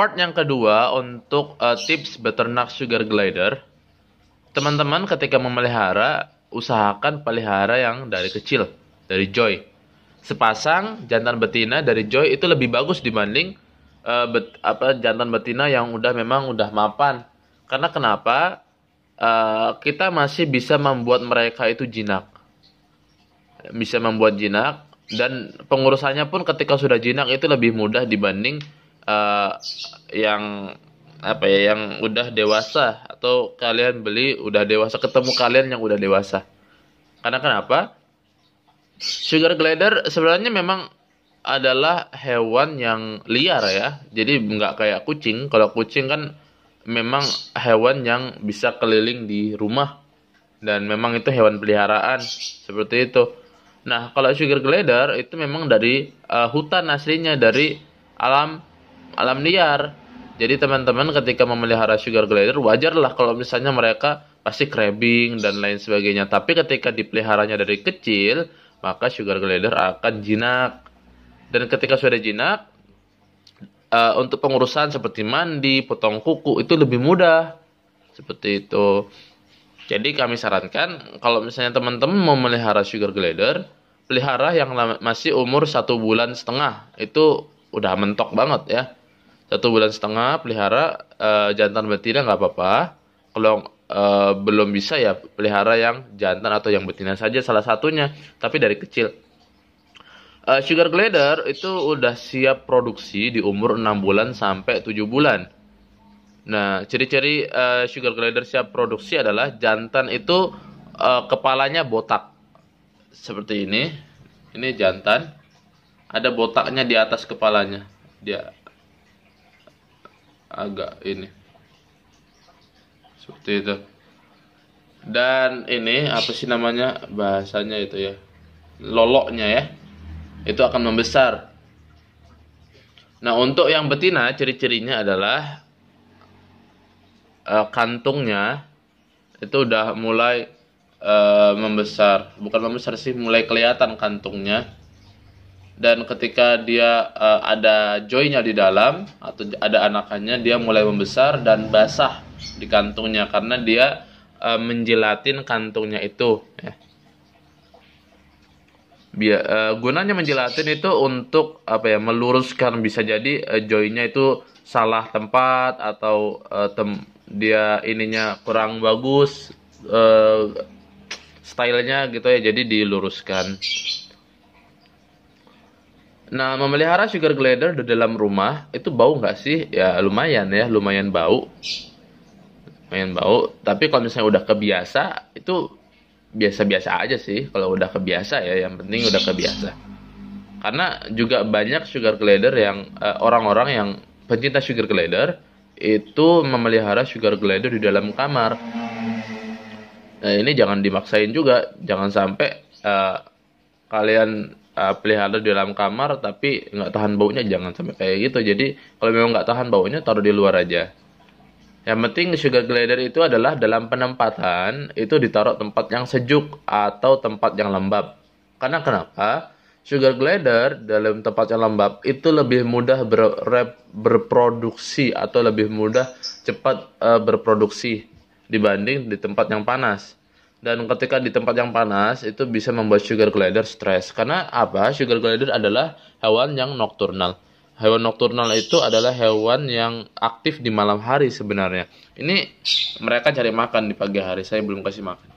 part yang kedua untuk tips beternak sugar glider. Teman-teman ketika memelihara, usahakan pelihara yang dari kecil, dari joy. Sepasang jantan betina dari joy itu lebih bagus dibanding jantan betina yang memang udah mapan. Karena kenapa? Kita masih bisa membuat mereka itu jinak. Bisa membuat jinak, dan pengurusannya pun ketika sudah jinak itu lebih mudah dibanding yang yang udah dewasa, atau kalian beli udah dewasa, ketemu kalian yang udah dewasa. Karena kenapa? Sugar glider sebenarnya memang adalah hewan yang liar ya. Jadi nggak kayak kucing. Kalau kucing kan memang hewan yang bisa keliling di rumah, dan memang itu hewan peliharaan seperti itu. Nah, kalau sugar glider itu memang dari hutan aslinya, dari alam liar. Jadi teman-teman ketika memelihara sugar glider, wajarlah kalau misalnya mereka pasti crabbing dan lain sebagainya. Tapi ketika dipeliharanya dari kecil, maka sugar glider akan jinak. Dan ketika sudah jinak, untuk pengurusan seperti mandi, potong kuku itu lebih mudah. Seperti itu. Jadi kami sarankan kalau misalnya teman-teman mau memelihara sugar glider, pelihara yang masih umur 1,5 bulan. Itu udah mentok banget ya. 1,5 bulan pelihara jantan betina nggak apa-apa. Kalau belum bisa ya pelihara yang jantan atau yang betina saja salah satunya, tapi dari kecil. Sugar glider itu udah siap produksi di umur 6 bulan sampai 7 bulan. Nah, ciri-ciri sugar glider siap produksi adalah jantan itu kepalanya botak. Seperti ini. Ini jantan. Ada botaknya di atas kepalanya. Dia agak ini seperti itu. Dan ini apa sih namanya bahasanya itu ya, loloknya ya, itu akan membesar. Nah, untuk yang betina ciri-cirinya adalah kantungnya itu udah mulai membesar, bukan membesar sih, mulai kelihatan kantungnya. Dan ketika dia ada joynya di dalam atau ada anakannya, dia mulai membesar dan basah di kantungnya karena dia menjelatin kantungnya itu. Ya. Gunanya menjelatin itu untuk meluruskan, bisa jadi joynya itu salah tempat atau dia ininya kurang bagus stylenya gitu ya, jadi diluruskan. Nah, memelihara sugar glider di dalam rumah itu bau nggak sih? Ya lumayan ya, lumayan bau. Lumayan bau. Tapi kalau misalnya udah kebiasa, itu biasa-biasa aja sih. Kalau udah kebiasa ya, yang penting udah kebiasa. Karena juga banyak sugar glider yang orang-orang yang pencinta sugar glider itu memelihara sugar glider di dalam kamar. Nah, ini jangan dimaksain juga. Jangan sampai kalian pelihara di dalam kamar tapi nggak tahan baunya, jangan sampai kayak gitu. Jadi kalau memang nggak tahan baunya, taruh di luar aja. Yang penting sugar glider itu adalah dalam penempatan itu ditaruh tempat yang sejuk atau tempat yang lembab. Karena kenapa? Sugar glider dalam tempat yang lembab itu lebih mudah berproduksi atau lebih mudah cepat berproduksi dibanding di tempat yang panas. Dan ketika di tempat yang panas itu bisa membuat sugar glider stres. Karena apa? Sugar glider adalah hewan yang nokturnal. Hewan nokturnal itu adalah hewan yang aktif di malam hari sebenarnya. Ini mereka cari makan di pagi hari. Saya belum kasih makan.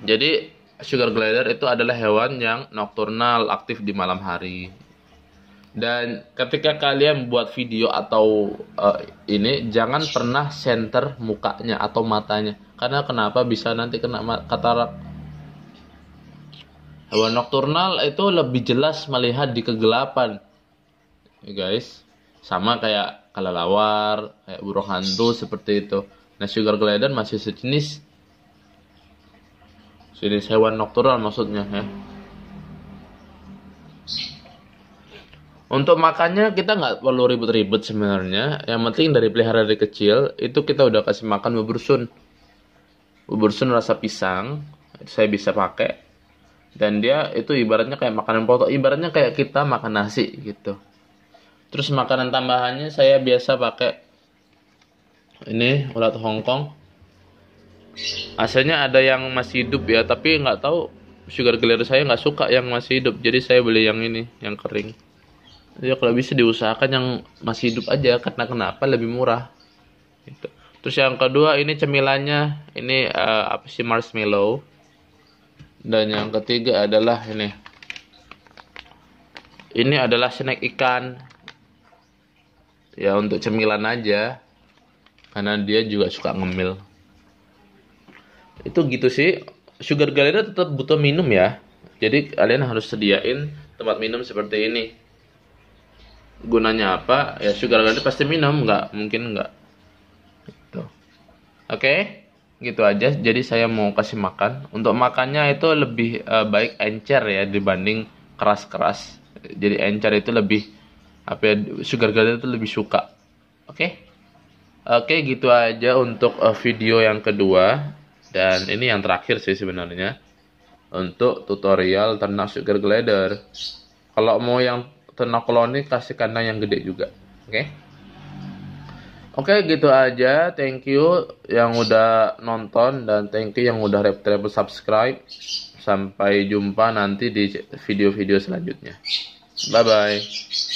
Jadi sugar glider itu adalah hewan yang nokturnal, aktif di malam hari. Dan ketika kalian buat video atau ini, jangan pernah center mukanya atau matanya. Karena kenapa? Bisa nanti kena katarak. Hewan nokturnal itu lebih jelas melihat di kegelapan. Ya guys, sama kayak kelelawar, kayak burung hantu seperti itu. Nah, sugar glider masih sejenis hewan nokturnal maksudnya ya. Untuk makannya kita nggak perlu ribet-ribet sebenarnya. Yang penting dari pelihara dari kecil itu kita udah kasih makan bubur sun. Bubur sun rasa pisang, itu saya bisa pakai. Dan dia itu ibaratnya kayak makanan pokok, ibaratnya kayak kita makan nasi gitu. Terus makanan tambahannya saya biasa pakai ini ulat Hongkong. Asalnya ada yang masih hidup ya, tapi nggak tahu sugar glider saya nggak suka yang masih hidup, jadi saya beli yang ini, yang kering. Ya kalau bisa diusahakan yang masih hidup aja, karena kenapa lebih murah. Gitu. Terus yang kedua ini cemilannya, ini apa sih, marshmallow. Dan yang ketiga adalah ini. Ini adalah snack ikan. Ya untuk cemilan aja, karena dia juga suka ngemil. Itu gitu sih. Sugar glider tetap butuh minum ya. Jadi kalian harus sediain tempat minum seperti ini. Gunanya apa? Ya sugar glider pasti minum, nggak mungkin nggak. Gitu. Oke, gitu aja. Jadi saya mau kasih makan. Untuk makannya itu lebih baik encer ya dibanding keras-keras. Jadi encer itu lebih apa ya? Sugar glider itu lebih suka. Oke. Oke, gitu aja untuk video yang kedua. Dan ini yang terakhir sih sebenarnya. Untuk tutorial ternak sugar glider. Kalau mau yang ternak koloni, kasih kandang yang gede juga. Oke. Oke, gitu aja. Thank you yang udah nonton. Dan thank you yang udah subscribe. Sampai jumpa nanti di video-video selanjutnya. Bye-bye.